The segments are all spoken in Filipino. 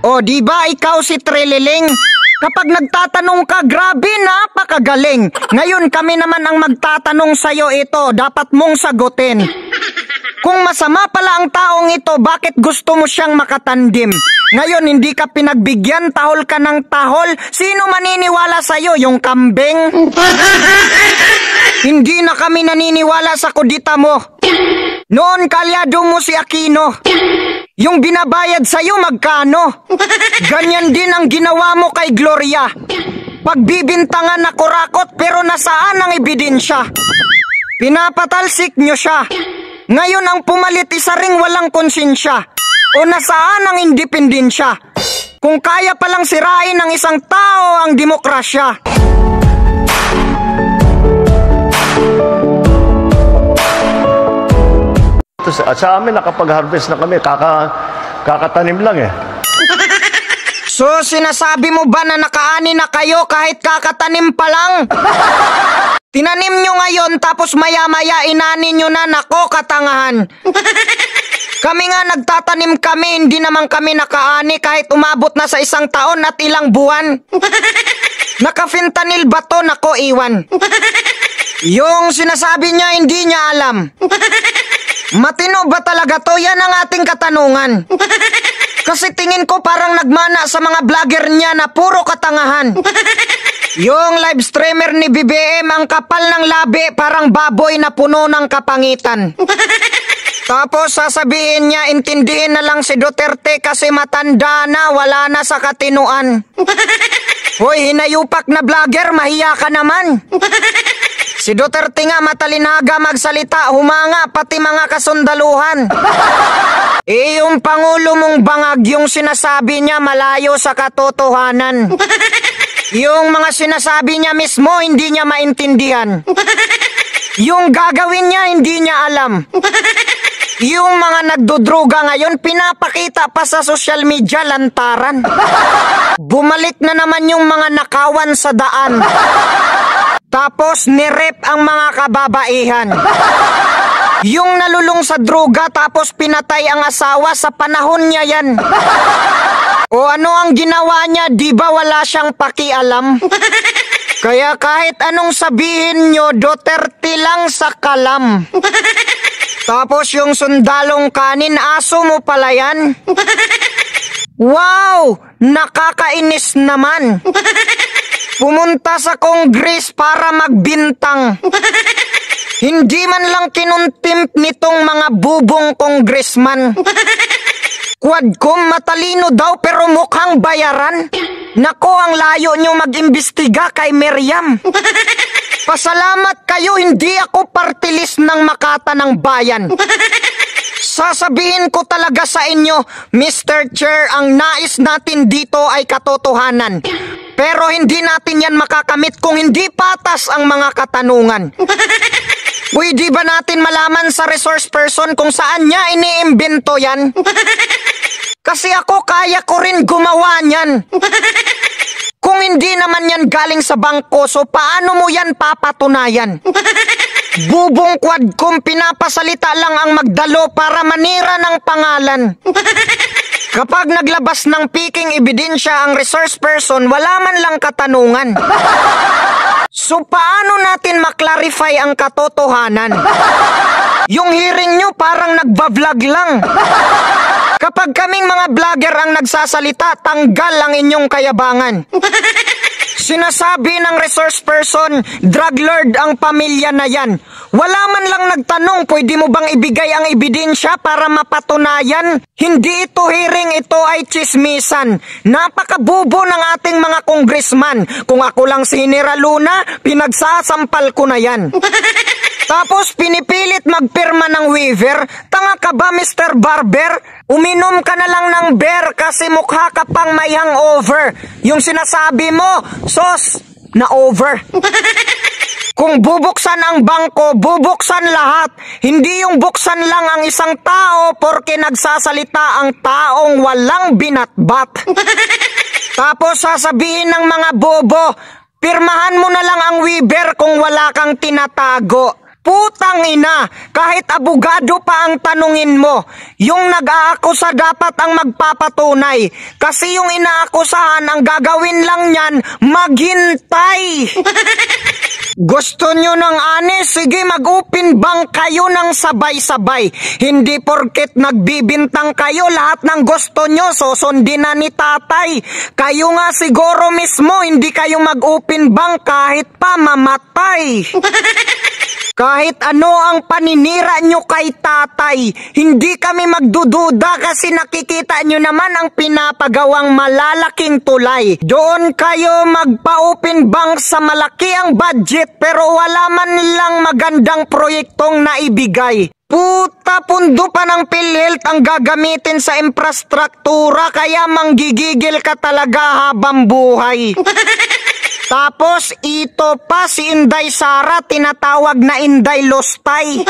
O di ba ikaw si Trililing? Kapag nagtatanong ka, grabe, napakagaling. Ngayon kami naman ang magtatanong sa'yo ito, dapat mong sagutin. Kung masama pala ang taong ito, bakit gusto mo siyang makatandim? Ngayon hindi ka pinagbigyan, tahol ka ng tahol. Sino maniniwala sa'yo, yung kambing? Hindi na kami naniniwala sa kudita mo. Noon kalyado mo si Aquino. Yung binabayad sa'yo magkano? Ganyan din ang ginawa mo kay Gloria. Pagbibintangan na kurakot pero nasaan ang ebidensya? Pinapatalsik nyo siya. Ngayon ang pumalit isa ring walang konsensya. O nasaan ang independensya? Kung kaya palang sirain ng isang tao ang demokrasya. Sa amin, nakapag-harvest na kami, kakatanim lang eh. So, sinasabi mo ba na nakaani na kayo kahit kakatanim pa lang? Tinanim nyo ngayon tapos maya-maya inani nyo na, nako katangahan. Kami nga nagtatanim kami, hindi naman kami nakaani kahit umabot na sa 1 taon at ilang buwan. Naka-fentanyl ba to, nako iwan. Yung sinasabi niya hindi niya alam. Matino ba talaga to? Yan ang ating katanungan. Kasi tingin ko parang nagmana sa mga vlogger niya na puro katangahan. Yung live streamer ni BBM, ang kapal ng labi, parang baboy na puno ng kapangitan. Tapos sasabihin niya, intindihin na lang si Duterte kasi matanda na, wala na sa katinuan. Hoy, hinayupak na vlogger, mahiya ka naman. Si Duterte nga matalinaga magsalita, humanga pati mga kasundaluhan. Yung Pangulo mong bangag, yung sinasabi niya malayo sa katotohanan. Yung mga sinasabi niya mismo hindi niya maintindihan. Yung gagawin niya hindi niya alam. Yung mga nagdudruga ngayon pinapakita pa sa social media, lantaran. Bumalik na naman yung mga nakawan sa daan. Tapos nirep ang mga kababaihan. Yung nalulung sa droga tapos pinatay ang asawa, sa panahon niya yan. O ano ang ginawa niya, di ba wala siyang pakialam? Kaya kahit anong sabihin nyo, Duterte lang sa kalam. Tapos yung sundalong kanin, aso mo pala yan? Wow! Nakakainis naman. Pumunta sa Congress para magbintang. Hindi man lang kinuntimp nitong mga bubong congressman. Quadcom matalino daw pero mukhang bayaran. Nako, ang layo nyo mag-imbestiga kay Miriam. Pasalamat kayo, hindi ako party list ng Makata ng Bayan. Sasabihin ko talaga sa inyo, Mr. Chair, ang nais natin dito ay katotohanan. Pero hindi natin yan makakamit kung hindi patas ang mga katanungan. Pwede ba natin malaman sa resource person kung saan niya iniimbento yan? Kasi ako kaya ko rin gumawa niyan. Kung hindi naman yan galing sa bangko, so paano mo yan papatunayan? Bubong Quadcom, pinapasalita lang ang magdalo para manira ng pangalan. Kapag naglabas ng peking ebidensya ang resource person, wala man lang katanungan. So paano natin maklarify ang katotohanan? Yung hearing nyo parang nagbablog lang. Kapag kaming mga vlogger ang nagsasalita, tanggal ang inyong kayabangan. Sinasabi ng resource person, drug lord ang pamilya na yan. Wala man lang nagtanong, pwede mo bang ibigay ang ebidensya para mapatunayan? Hindi ito hearing, ito ay chismisan. Napakabubo ng ating mga congressman. Kung ako lang si General Luna, pinagsasampal ko na yan. Tapos pinipilit magpirma ng waiver. Tanga ka ba, Mr. Barber? Uminom ka na lang ng beer kasi mukha ka pang may hangover. Yung sinasabi mo, sos, na over. Kung bubuksan ang bangko, bubuksan lahat. Hindi yung buksan lang ang isang tao porke nagsasalita ang taong walang binatbat. Tapos sasabihin ng mga bobo, pirmahan mo na lang ang waiver kung wala kang tinatago. Putang ina, kahit abogado pa ang tanungin mo, yung nag-aakusa dapat ang magpapatunay. Kasi yung inaakusahan, ang gagawin lang niyan, maghintay. Gusto nyo ng ani? Sige, mag-open bank kayo ng sabay-sabay. Hindi porket nagbibintang kayo, lahat ng gusto nyo, susundin na ni tatay. Kayo nga siguro mismo, hindi kayo mag-open bank kahit pa mamatay. Kahit ano ang paninira nyo kay tatay, hindi kami magdududa kasi nakikita nyo naman ang pinapagawang malalaking tulay. Doon kayo magpa-open bank sa malaki ang budget pero wala man lang magandang proyektong naibigay. Puta, pundo pa ng PhilHealth ang gagamitin sa infrastruktura kaya manggigigil ka talaga habang buhay. Tapos ito pa si Inday Sara tinatawag na Inday Lostay.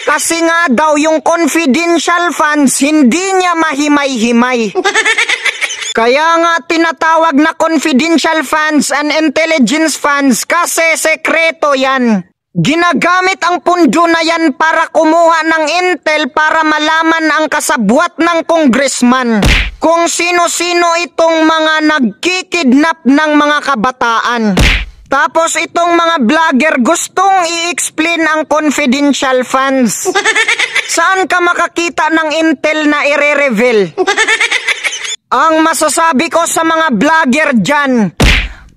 Kasi nga daw yung confidential funds hindi niya mahimay-himay. Kaya nga tinatawag na confidential funds and intelligence funds kasi sekreto yan. Ginagamit ang pundo na yan para kumuha ng intel para malaman ang kasabwat ng congressman. Kung sino-sino itong mga nagkikidnap ng mga kabataan. Tapos itong mga vlogger gustong i-explain ang confidential funds. Saan ka makakita ng intel na i-reveal? Ang masasabi ko sa mga vlogger dyan,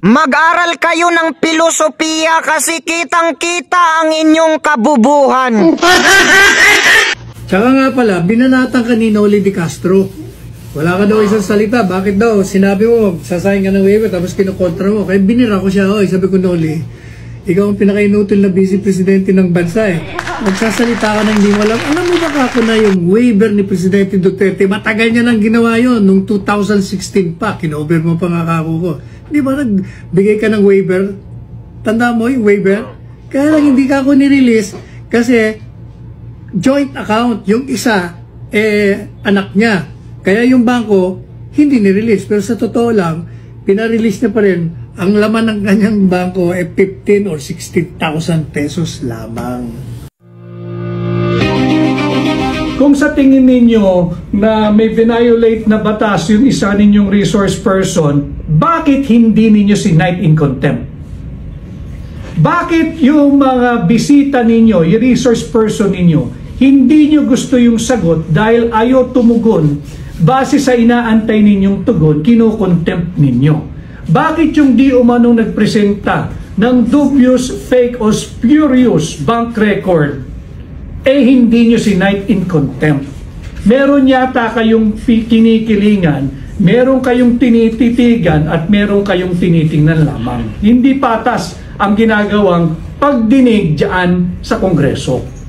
mag-aral kayo ng pilosopiya kasi kitang-kita ang inyong kabubuhan. Tsaka nga pala, binanatan ka ni Noli De Castro. Wala ka daw isang salita. Bakit daw? Sinabi mo, sasayang ka ng waiver, tapos kinukontra mo. Kaya binira ko siya. Oy, sabi ko, Noli, ikaw ang pinaka-inutil na vice presidente ng bansa eh. Magsasalita ka na hindi mo alam. Alam mo ba kako na yung waiver ni Presidente Duterte? Matagal niya nang ginawa yun. Nung 2016 pa, kinover mo pa nga kako ko. Di ba nagbigay ka ng waiver? Tanda mo yung waiver? Kaya lang hindi ka ako nirelease kasi joint account. Yung isa, anak niya. Kaya yung bangko, hindi nirelease. Pero sa totoo lang, pinarelease niya pa rin. Ang laman ng kanyang bangko ay 15 or 16,000 pesos lamang. Kung sa tingin ninyo na may violate na batas yung isa ninyong resource person, bakit hindi ninyo sinight in contempt? Bakit yung mga bisita ninyo, yung resource person ninyo, hindi nyo gusto yung sagot dahil ayaw tumugon? Base sa inaantay ninyong tugon, kino-contempt ninyo. Bakit yung di umanong nagpresenta ng dubious, fake o spurious bank record, hindi nyo sinight in contempt? Meron yata kayong kinikilingan, meron kayong tinititigan at meron kayong tinitingnan lamang. Hindi patas ang ginagawang pagdinig dyan sa Kongreso.